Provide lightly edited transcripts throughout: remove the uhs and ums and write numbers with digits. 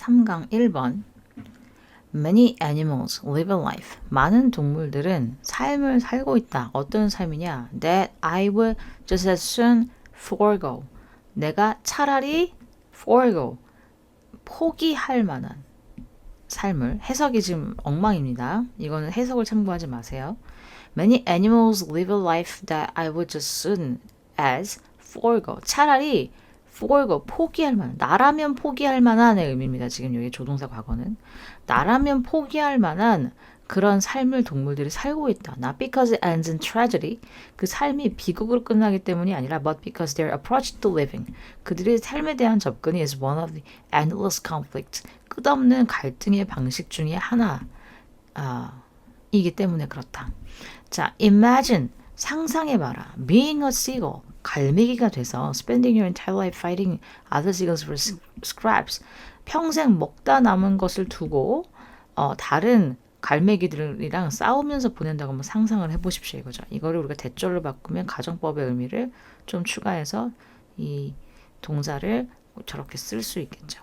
3강 1번 Many animals live a life. 많은 동물들은 삶을 살고 있다. 어떤 삶이냐? That I would just as soon forego. 내가 차라리 forego. 포기할 만한 삶을. 해석이 지금 엉망입니다. 이거는 해석을 참고하지 마세요. Many animals live a life that I would just as soon as forego. 차라리 forego, 포기할 만한, 나라면 포기할 만한의 의미입니다. 지금 여기 조동사 과거는. 나라면 포기할 만한 그런 삶을 동물들이 살고 있다. Not because it ends in tragedy. 그 삶이 비극으로 끝나기 때문이 아니라 but because their approach to living. 그들의 삶에 대한 접근이 is one of the endless conflicts. 끝없는 갈등의 방식 중에 하나. 이기 때문에 그렇다. 자, imagine. 상상해봐라. Being a seagull. 갈매기가 돼서 spending your entire life fighting other seagulls for scraps. 평생 먹다 남은 것을 두고 다른 갈매기들이랑 싸우면서 보낸다고 한번 상상을 해보십시오. 이거죠. 이거를 우리가 대절로 바꾸면 가정법의 의미를 좀 추가해서 이 동사를 저렇게 쓸 수 있겠죠.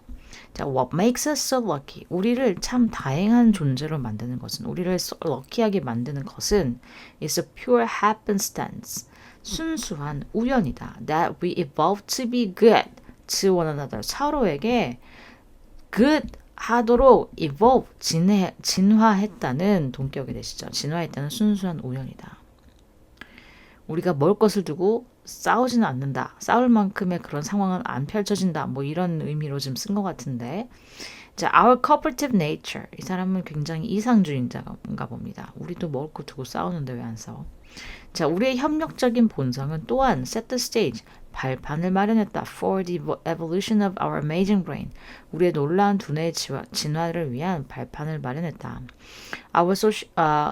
자, what makes us so lucky? 우리를 참 다행한 존재로 만드는 것은, 우리를 so lucky하게 만드는 것은 is a pure happenstance. 순수한 우연이다. That we evolved to be good to one another. 서로에게 good 하도록 evolve, 진화했다는 동격이 되시죠. 진화했다는 순수한 우연이다. 우리가 먹을 것을 두고 싸우지는 않는다. 싸울 만큼의 그런 상황은 안 펼쳐진다. 뭐 이런 의미로 좀 쓴 것 같은데. 자, our cooperative nature. 이 사람은 굉장히 이상주의자인가 봅니다. 우리도 먹을 거 두고 싸우는데 왜 안 싸워? 자, 우리의 협력적인 본성은 또한 set the stage. 발판을 마련했다. For the evolution of our amazing brain. 우리의 놀라운 두뇌의 진화를 위한 발판을 마련했다. Our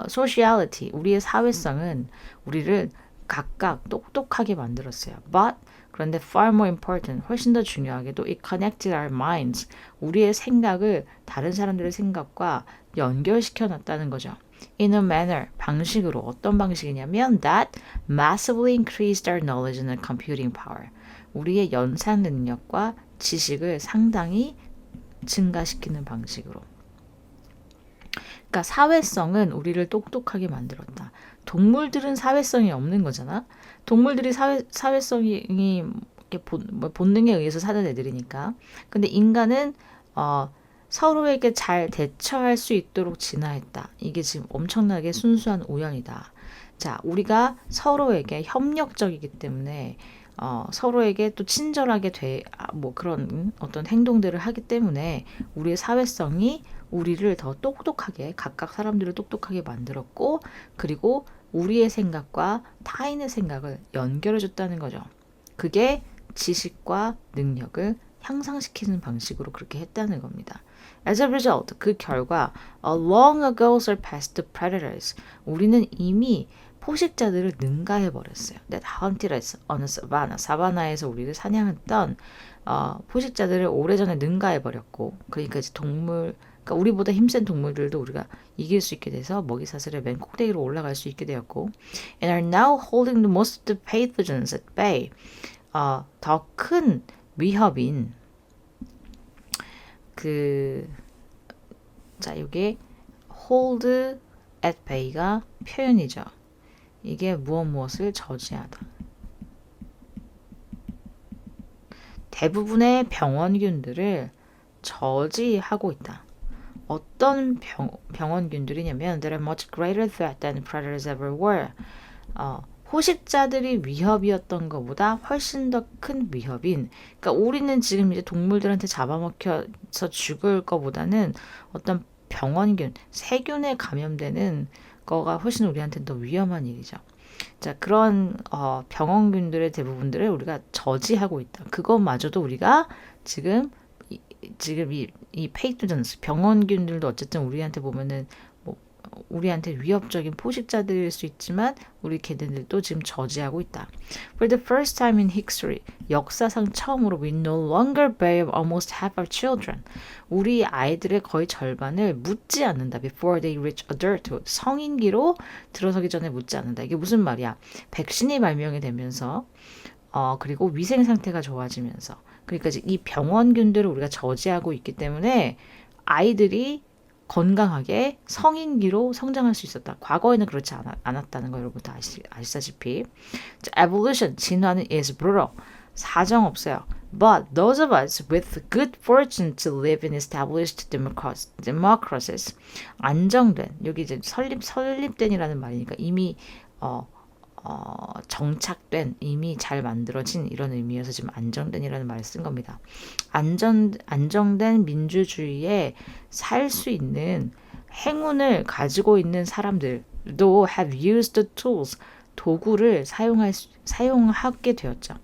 sociality. 우리의 사회성은 우리를 각각 똑똑하게 만들었어요. But 그런데 far more important, 훨씬 더 중요하게도 it connected our minds. 우리의 생각을 다른 사람들의 생각과 연결시켜 놨다는 거죠. In a manner, 방식으로. 어떤 방식이냐면 that massively increased our knowledge and computing power. 우리의 연산 능력과 지식을 상당히 증가시키는 방식으로. 그러니까 사회성은 우리를 똑똑하게 만들었다. 동물들은 사회성이 없는 거잖아. 동물들이 사회성이 본능에 의해서 사는 애들이니까. 근데 인간은 서로에게 잘 대처할 수 있도록 진화했다. 이게 지금 엄청나게 순수한 우연이다. 자, 우리가 서로에게 협력적이기 때문에 서로에게 또 친절하게 그런 어떤 행동들을 하기 때문에 우리의 사회성이 우리를 더 똑똑하게, 각각 사람들을 똑똑하게 만들었고, 그리고 우리의 생각과 타인의 생각을 연결해줬다는 거죠. 그게 지식과 능력을 향상시키는 방식으로 그렇게 했다는 겁니다. As a result, 그 결과 long ago surpassed the predators. 우리는 이미 포식자들을 능가해버렸어요. That hunted us on a savanna. 사바나에서 우리를 사냥했던 포식자들을 오래전에 능가해버렸고, 그러니까 이제 그러니까 우리보다 힘센 동물들도 우리가 이길 수 있게 돼서 먹이사슬의 맨 꼭대기로 올라갈 수 있게 되었고, and are now holding the most of the pathogens at bay. 더 큰 위협인 자, 이게 hold at bay가 표현이죠. 이게 무엇을 저지하다. 대부분의 병원균들을 저지하고 있다. 어떤 병원균들이냐면 They're a much greater threat than predators ever were. 포식자들이 위협이었던 것보다 훨씬 더 큰 위협인, 그러니까 우리는 지금 이제 동물들한테 잡아먹혀서 죽을 것보다는 어떤 병원균, 세균에 감염되는 거가 훨씬 우리한테 더 위험한 일이죠. 자, 그런 병원균들의 대부분들을 우리가 저지하고 있다. 그것마저도 우리가 지금 이 페이토전스, 병원균들도 어쨌든 우리한테 보면은 우리한테 위협적인 포식자들일 수 있지만 우리 걔네들도 지금 저지하고 있다. For the first time in history, 역사상 처음으로 we no longer bury almost half our children. 우리 아이들의 거의 절반을 묻지 않는다. Before they reach adulthood. 성인기로 들어서기 전에 묻지 않는다. 이게 무슨 말이야? 백신이 발명이 되면서 그리고 위생 상태가 좋아지면서 그러니까 이제 이 병원균들을 우리가 저지하고 있기 때문에 아이들이 건강하게 성인기로 성장할 수 있었다. 과거에는 그렇지 않았다는 거 여러분 다 아시다시피. Evolution, 진화는 is brutal. 사정 없어요. But those of us with good fortune to live in established democracies, 안정된, 여기 이제 설립된이라는 말이니까 이미 정착된, 이미 잘 만들어진 이런 의미여서 지금 안정된이라는 말을 쓴 겁니다. 안정된 민주주의에 살 수 있는 행운을 가지고 있는 사람들도 have used the tools, 도구를 사용하게 되었죠.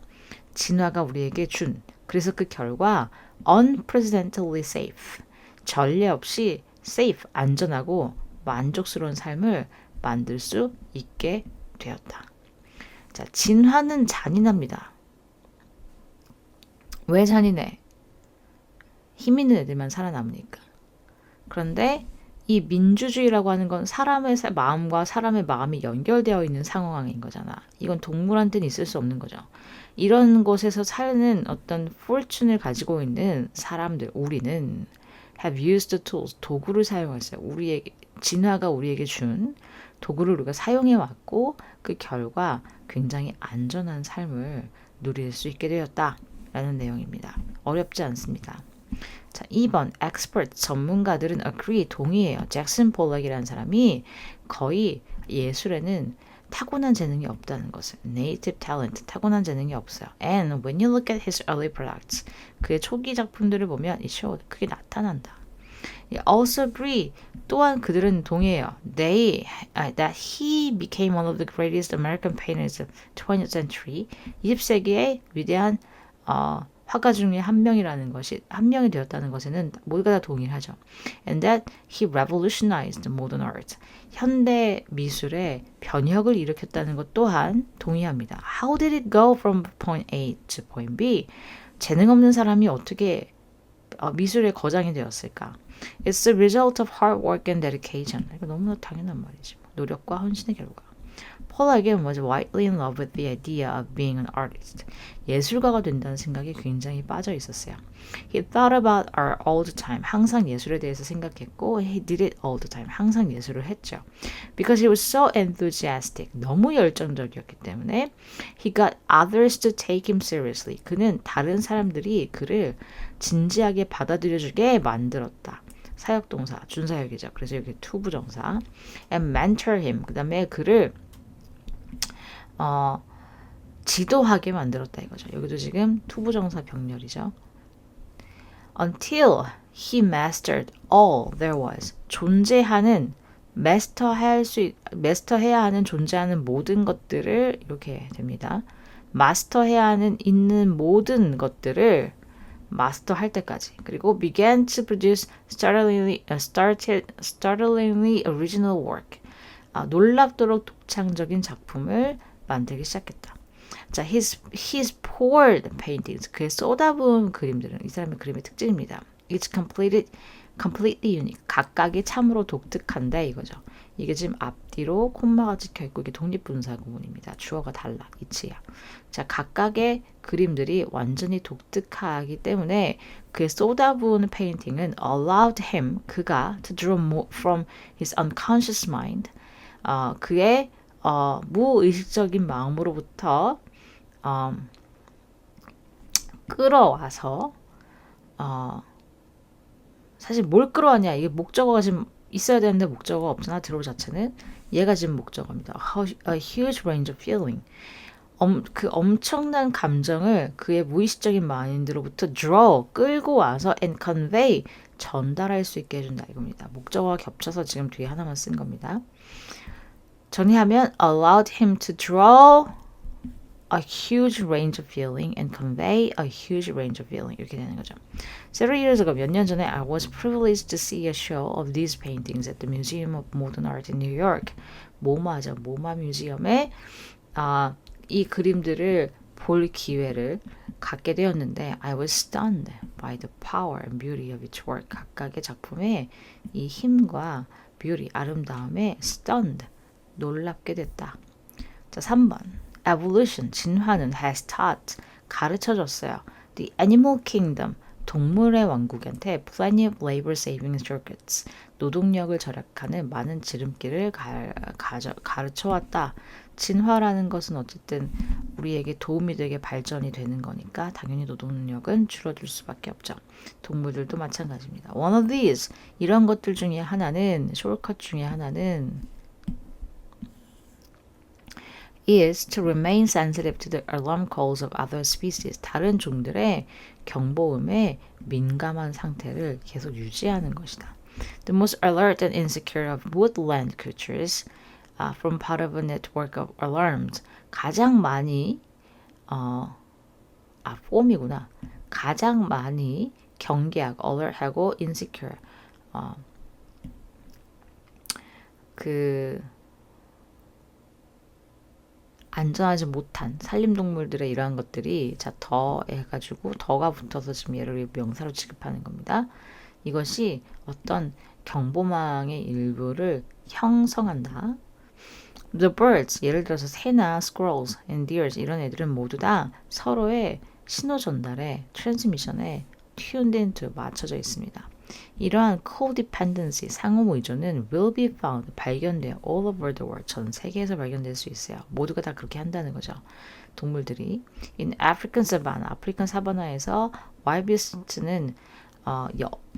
진화가 우리에게 준, 그래서 그 결과 unprecedentedly safe, 전례 없이 safe, 안전하고 만족스러운 삶을 만들 수 있게 되었다. 자, 진화는 잔인합니다. 왜 잔인해? 힘 있는 애들만 살아남으니까. 그런데 이 민주주의라고 하는 건 사람의 마음과 사람의 마음이 연결되어 있는 상황인 거잖아. 이건 동물한테는 있을 수 없는 거죠. 이런 곳에서 사는 어떤 fortune을 가지고 있는 사람들, 우리는 have used the tools, 도구를 사용했어요. 진화가 우리에게 준 도구를 우리가 사용해 왔고 그 결과 굉장히 안전한 삶을 누릴 수 있게 되었다라는 내용입니다. 어렵지 않습니다. 자, 2번 expert, 전문가들은 agree, 동의해요. 잭슨 폴락이라는 사람이 거의 예술에는 타고난 재능이 없다는 것을, native talent, 타고난 재능이 없어요. And when you look at his early products, 그의 초기 작품들을 보면 it showed, 그게 나타난다. Also agree, 또한 그들은 동의해요. That he became one of the greatest American painters of 20th century, 20세기의 위대한 화가 중에 한 명이 되었다는 것에는 모두가 다 동의를 하죠. And that he revolutionized modern art. 현대 미술의 변혁을 일으켰다는 것 또한 동의합니다. How did it go from point A to point B? 재능 없는 사람이 어떻게 미술의 거장이 되었을까? It's the result of hard work and dedication. 이거 너무나 당연한 말이지. 노력과 헌신의 결과. Paul again was widely in love with the idea of being an artist. 예술가가 된다는 생각에 굉장히 빠져 있었어요. He thought about art all the time. 항상 예술에 대해서 생각했고 he did it all the time. 항상 예술을 했죠. Because he was so enthusiastic. 너무 열정적이었기 때문에 he got others to take him seriously. 그는 다른 사람들이 그를 진지하게 받아들여주게 만들었다. 사역동사, 준사역이죠. 그래서 여기 투부정사. And mentor him. 그 다음에 그를 지도하게 만들었다 이거죠. 여기도 지금 투부정사 병렬이죠. Until he mastered all there was. 존재하는, 마스터해야 하는, 존재하는 모든 것들을, 이렇게 됩니다. 마스터해야 하는 있는 모든 것들을 마스터할 때까지. 그리고 began to produce startlingly original work. 놀랍도록 독창적인 작품을 만들기 시작했다. 자, his poured paintings, 그의 쏟아부은 그림들은 이 사람의 그림의 특징입니다. It's completely unique. 각각이 참으로 독특한데 이거죠. 이게 지금 앞뒤로 콤마가 찍혀 있고 이게 독립분사 구문입니다. 주어가 달라. 이치야. 자, 각각의 그림들이 완전히 독특하기 때문에 그의 쏟아부은 페인팅은 allowed him, 그가 to draw more from his unconscious mind, 그의 무의식적인 마음으로부터 끌어와서 사실 뭘 끌어왔냐, 이게 목적어가 지금 있어야 되는데 목적어가 없잖아. 들어 자체는 얘가 지금 목적어입니다. A huge range of feeling. 그 엄청난 감정을 그의 무의식적인 마인드로부터 draw, 끌고 와서 and convey, 전달할 수 있게 해준다 이겁니다. 목적어가 겹쳐서 지금 뒤에 하나만 쓴 겁니다. 정리하면 allowed him to draw a huge range of feeling and convey a huge range of feeling, 이렇게 되는 거죠. Several years ago, 몇 년 전에 I was privileged to see a show of these paintings at the Museum of Modern Art in New York. 모마죠. 모마 뮤지엄에 이 그림들을 볼 기회를 갖게 되었는데 I was stunned by the power and beauty of each work. 각각의 작품의 이 힘과 beauty, 아름다움에 stunned, 놀랍게 됐다. 자, 3번. Evolution, 진화는 has taught, 가르쳐줬어요. The animal kingdom, 동물의 왕국한테 plenty of labor saving circuits, 노동력을 절약하는 많은 지름길을 가르쳐 왔다. 진화라는 것은 어쨌든 우리에게 도움이 되게 발전이 되는 거니까 당연히 노동력은 줄어들 수밖에 없죠. 동물들도 마찬가지입니다. One of these, 이런 것들 중에 하나는, 숄컷 중에 하나는 is to remain sensitive to the alarm calls of other species. 다른 종들의 경보음에 민감한 상태를 계속 유지하는 것이다. The most alert and insecure of woodland creatures from part of a network of alarms. 가장 많이 폼이구나. 가장 많이 경계하고 alert하고 insecure. 안전하지 못한 산림동물들의 이러한 것들이 자, 더 해가지고 더가 붙어서 지금 얘를 명사로 취급하는 겁니다. 이것이 어떤 경보망의 일부를 형성한다. The birds, 예를 들어서 새나 squirrels and deers 이런 애들은 모두 다 서로의 신호 전달에 트랜스미션에 tuned into 맞춰져 있습니다. 이러한 codependency, 상호 의존은 will be found, 발견돼요. all over the world, 전 세계에서 발견될 수 있어요. 모두가 다 그렇게 한다는 거죠. 동물들이. In African savanna, 아프리칸 사바나에서 wildebeest는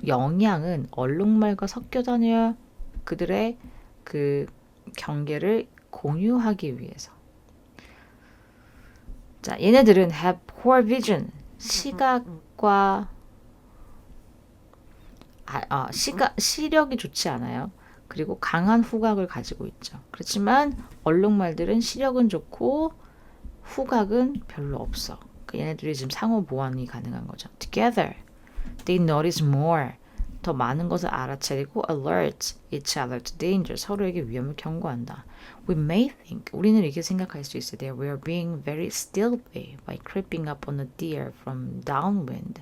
영양은 얼룩말과 섞여 다녀 그들의 그 경계를 공유하기 위해서. 자, 얘네들은 have poor vision, 시각과 시력이 좋지 않아요. 그리고 강한 후각을 가지고 있죠. 그렇지만 얼룩말들은 시력은 좋고 후각은 별로 없어. 얘네들이 지금 상호 보완이 가능한 거죠. Together, they notice more. 더 많은 것을 알아차리고 alert each other to danger. 서로에게 위험을 경고한다. We may think, 우리는 이렇게 생각할 수 있어요. That we are being very stealthy by creeping up on a deer from downwind.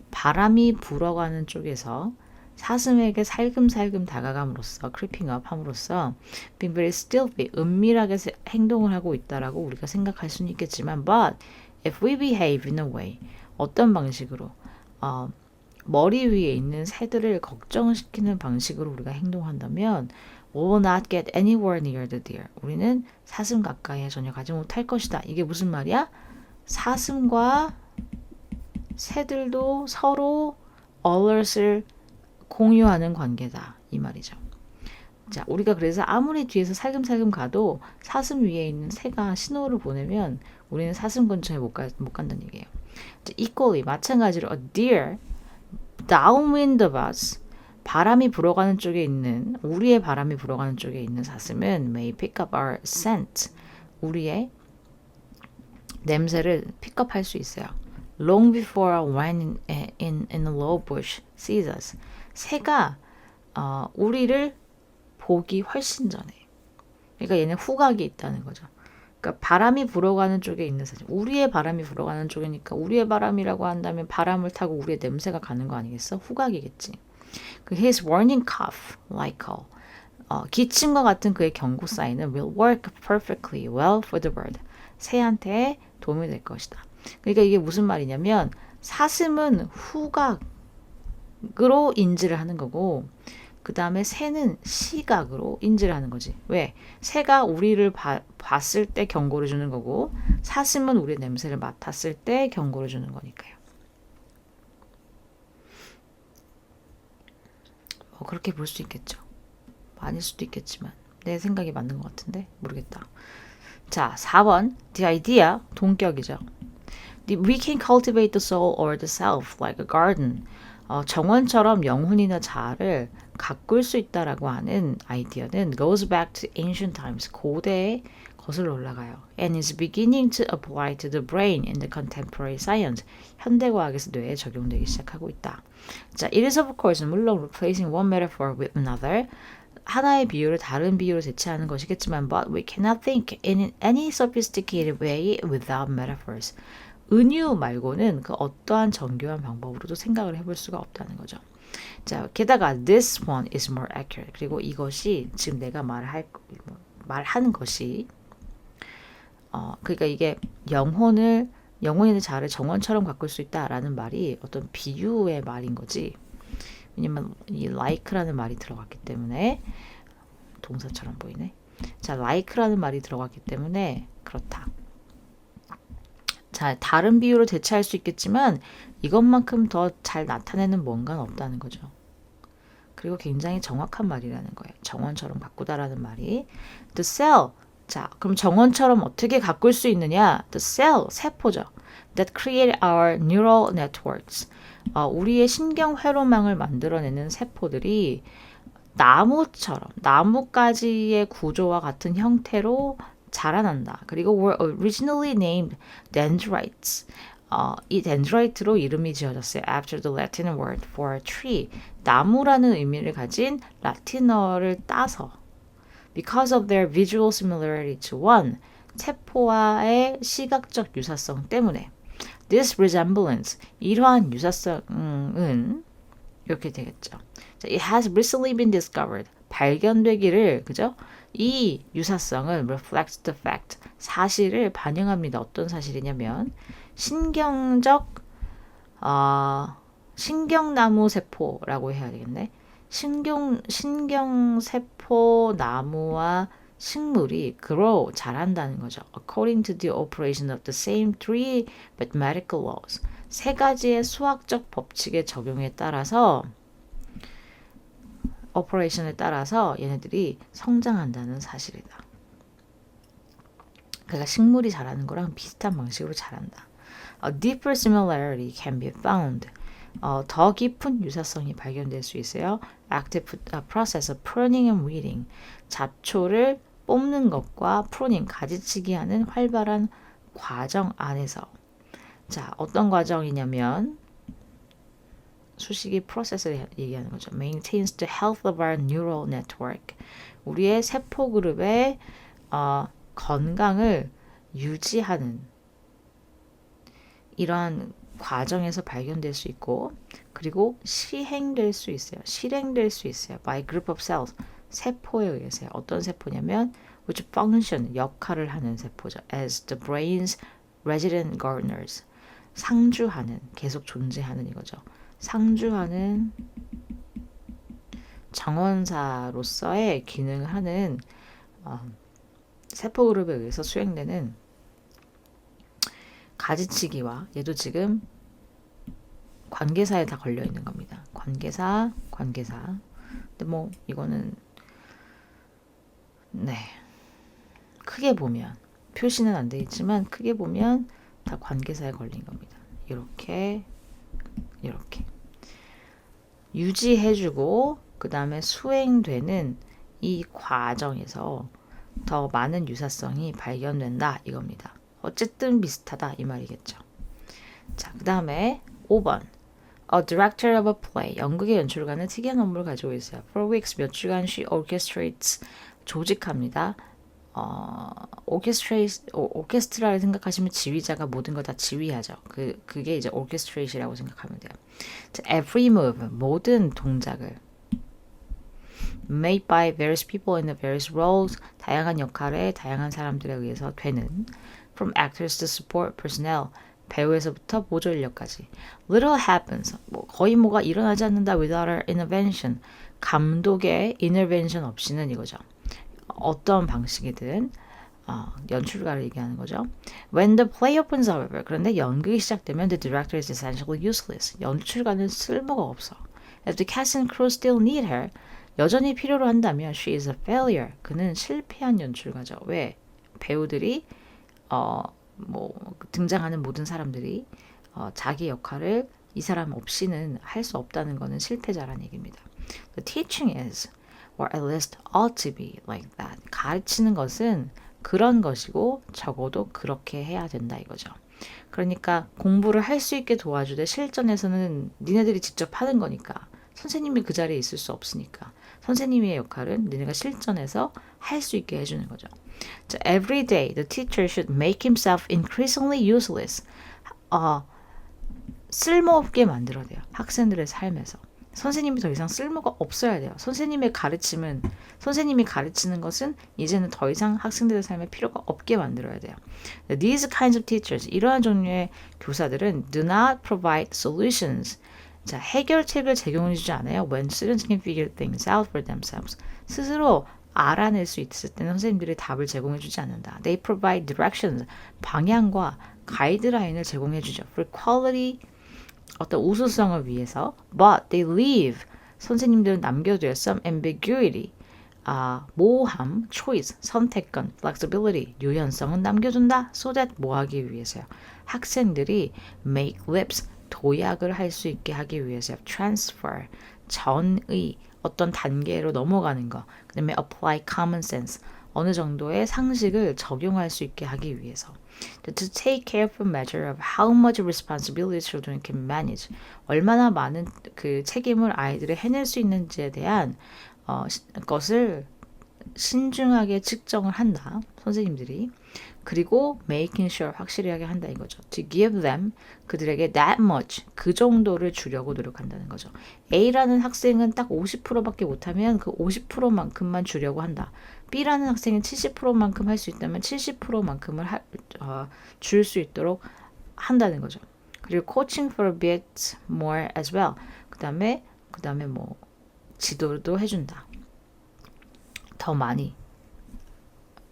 바람이 불어가는 쪽에서 사슴에게 살금살금 다가감으로써 creeping up 함으로써 being very stealthy, 은밀하게 행동을 하고 있다라고 우리가 생각할 수는 있겠지만 but if we behave in a way, 어떤 방식으로 머리 위에 있는 새들을 걱정시키는 방식으로 우리가 행동한다면 we will not get anywhere near the deer. 우리는 사슴 가까이에 전혀 가지 못할 것이다. 이게 무슨 말이야? 사슴과 새들도 서로 alert을 공유하는 관계다. 이 말이죠. 자, 우리가 그래서 아무리 뒤에서 살금살금 가도 사슴 위에 있는 새가 신호를 보내면 우리는 사슴 근처에 못 간다는 얘기예요. 자, equally 마찬가지로 a deer downwind of us, 바람이 불어가는 쪽에 있는, 우리의 바람이 불어가는 쪽에 있는 사슴은 may pick up our scent, 우리의 냄새를 픽업할 수 있어요. Long before one in a low bush sees us. 새가 우리를 보기 훨씬 전에. 그러니까 얘는 후각이 있다는 거죠. 그러니까 바람이 불어가는 쪽에 있는 사람. 우리의 바람이 불어가는 쪽이니까 우리의 바람이라고 한다면 바람을 타고 우리의 냄새가 가는 거 아니겠어? 후각이겠지. 그 his warning cough, like 기침과 같은 그의 경고 사인은 will work perfectly well for the bird. 새한테 도움이 될 것이다. 그러니까 이게 무슨 말이냐면 사슴은 후각으로 인지를 하는 거고 그 다음에 새는 시각으로 인지를 하는 거지. 왜? 새가 우리를 봤을 때 경고를 주는 거고 사슴은 우리의 냄새를 맡았을 때 경고를 주는 거니까요. 그렇게 볼 수 있겠죠. 아닐 수도 있겠지만 내 생각이 맞는 것 같은데 모르겠다. 자, 4번 the idea, 동격이죠. We can cultivate the soul or the self like a garden. 정원처럼 영혼이나 자아를 가꿀 수 있다라고 하는 아이디어는 goes back to ancient times, 고대에 거슬러 올라가요. And is beginning to apply to the brain in the contemporary science. 현대과학에서 뇌에 적용되기 시작하고 있다. 자, it is of course, 물론 replacing one metaphor with another. 하나의 비유를 다른 비유로 대체하는 것이겠지만 but we cannot think in any sophisticated way without metaphors. 은유 말고는 그 어떠한 정교한 방법으로도 생각을 해볼 수가 없다는 거죠. 자, 게다가 this one is more accurate. 그리고 이것이 지금 내가 말하는 것이 그러니까 이게 영혼을 영혼의 자아를 정원처럼 가꿀 수 있다라는 말이 어떤 비유의 말인 거지. 왜냐면 이 like라는 말이 들어갔기 때문에 동사처럼 보이네. 자, like라는 말이 들어갔기 때문에 그렇다. 자, 다른 비유로 대체할 수 있겠지만 이것만큼 더 잘 나타내는 뭔가는 없다는 거죠. 그리고 굉장히 정확한 말이라는 거예요. 정원처럼 가꾸다라는 말이. The cell. 자, 그럼 정원처럼 어떻게 가꿀 수 있느냐? The cell, 세포죠. That create our neural networks. 우리의 신경 회로망을 만들어내는 세포들이 나무처럼, 나뭇가지의 구조와 같은 형태로 자라난다. 그리고 were originally named dendrites. 이 dendrite로 이름이 지어졌어요. After the Latin word for tree. 나무라는 의미를 가진 라틴어를 따서 because of their visual similarity to one. 세포와의 시각적 유사성 때문에 this resemblance, 이러한 유사성은 이렇게 되겠죠. It has recently been discovered. 발견되기를, 그죠? 이 유사성은 reflects the fact. 사실을 반영합니다. 어떤 사실이냐면 신경나무 세포라고 해야 되겠네. 신경세포 나무와 식물이 grow, 자란다는 거죠. According to the operation of the same three mathematical laws. 세 가지의 수학적 법칙의 적용에 따라서 operation에 따라서 얘네들이 성장한다는 사실이다. 그러니까 식물이 자라는 거랑 비슷한 방식으로 자란다. A deeper similarity can be found. 더 깊은 유사성이 발견될 수 있어요. Active process of pruning and weeding. 잡초를 뽑는 것과 pruning, 가지치기 하는 활발한 과정 안에서. 자, 어떤 과정이냐면 수식이 프로세스를 얘기하는 거죠. Maintains the health of our neural network. 우리의 세포 그룹의 건강을 유지하는 이러한 과정에서 발견될 수 있고, 그리고 시행될 수 있어요. 실행될 수 있어요. By group of cells. 세포에 의해서. 어떤 세포냐면 which function, 역할을 하는 세포죠. As the brain's resident gardeners. 상주하는, 계속 존재하는 이거죠. 상주하는 정원사로서의 기능을 하는 세포 그룹에 의해서 수행되는 가지치기와, 얘도 지금 관계사에 다 걸려 있는 겁니다. 관계사. 근데 뭐 이거는 네, 크게 보면 표시는 안 돼 있지만 크게 보면 다 관계사에 걸린 겁니다. 이렇게 유지해주고 그 다음에 수행되는 이 과정에서 더 많은 유사성이 발견된다 이겁니다. 어쨌든 비슷하다 이 말이겠죠. 자, 그 다음에 5번. A director of a play. 연극의 연출가는 특이한 업무를 가지고 있어요. For weeks, 몇 주간 she orchestrates. 조직합니다. 오케스트라를 생각하시면 지휘자가 모든 걸 다 지휘하죠. 그게 이제 orchestrate이라고 생각하면 돼요. 자, every move. 모든 동작을 made by various people in the various roles. 다양한 역할에 다양한 사람들에 의해서 되는 from actors to support personnel. 배우에서부터 보조 인력까지. Little happens. 거의 뭐가 일어나지 않는다 without our intervention. 감독의 intervention 없이는 이거죠. 어떤 방식이든 연출가를 얘기하는 거죠. When the play opens, however, 그런데 연극이 시작되면 the director is essentially useless. 연출가는 쓸모가 없어. If the cast and crew still need her, 여전히 필요로 한다면 she is a failure. 그는 실패한 연출가죠. 왜? 배우들이 등장하는 모든 사람들이 자기 역할을 이 사람 없이는 할 수 없다는 것은 실패자라는 얘기입니다. The teaching is, or at least ought to be like that. 가르치는 것은 그런 것이고 적어도 그렇게 해야 된다 이거죠. 그러니까 공부를 할 수 있게 도와주되 실전에서는 니네들이 직접 하는 거니까 선생님이 그 자리에 있을 수 없으니까 선생님의 역할은 니네가 실전에서 할 수 있게 해주는 거죠. So every day the teacher should make himself increasingly useless. 쓸모없게 만들어야 돼요. 학생들의 삶에서. 선생님이 더 이상 쓸모가 없어야 돼요. 선생님이 가르치는 것은 이제는 더 이상 학생들의 삶에 필요가 없게 만들어야 돼요. These kinds of teachers, 이러한 종류의 교사들은 do not provide solutions. 자, 해결책을 제공해주지 않아요. When students can figure things out for themselves. 스스로 알아낼 수 있을 때는 선생님들이 답을 제공해주지 않는다. They provide directions, 방향과 가이드라인을 제공해주죠. For quality, 어떤 우수성을 위해서. But they leave, 선생님들은 남겨둬요. Some ambiguity, 모호함, choice, 선택권, flexibility, 유연성은 남겨둔다. So that 뭐 하기 위해서요? 학생들이 make leaps, 도약을 할 수 있게 하기 위해서요. Transfer, 전의, 어떤 단계로 넘어가는 거. 그 다음에 apply common sense, 어느 정도의 상식을 적용할 수 있게 하기 위해서. To take careful measure of how much responsibility children can manage. 얼마나 많은 그 책임을 아이들이 해낼 수 있는지에 대한 것을 신중하게 측정을 한다. 선생님들이. 그리고 making sure, 확실하게 한다 이거죠. To give them, 그들에게 that much, 그 정도를 주려고 노력한다는 거죠. A라는 학생은 딱 50%밖에 못하면 그 50%만큼만 주려고 한다. B라는 학생은 70%만큼 할 수 있다면 70%만큼을 줄 수 있도록 한다는 거죠. 그리고 coaching for a bit more as well. 그 다음에 뭐 지도도 해준다. 더 많이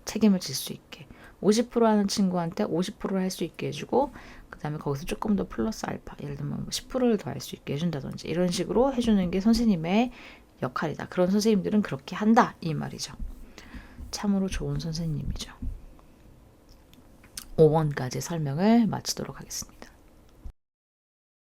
책임을 질 수 있게. 50% 하는 친구한테 50%를 할 수 있게 해주고, 그 다음에 거기서 조금 더 플러스 알파, 예를 들면 10%를 더 할 수 있게 해준다든지, 이런 식으로 해주는 게 선생님의 역할이다. 그런 선생님들은 그렇게 한다, 이 말이죠. 참으로 좋은 선생님이죠. 5번까지 설명을 마치도록 하겠습니다.